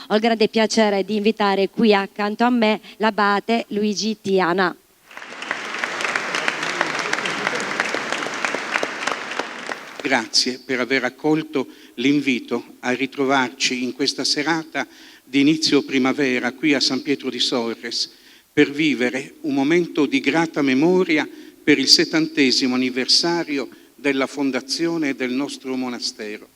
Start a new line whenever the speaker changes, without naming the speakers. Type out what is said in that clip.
ho il grande piacere di invitare qui accanto a me l'abate Luigi Tiana.
Grazie per aver accolto l'invito a ritrovarci in questa serata di inizio primavera qui a San Pietro di Sorres per vivere un momento di grata memoria per il 70° anniversario della fondazione del nostro monastero.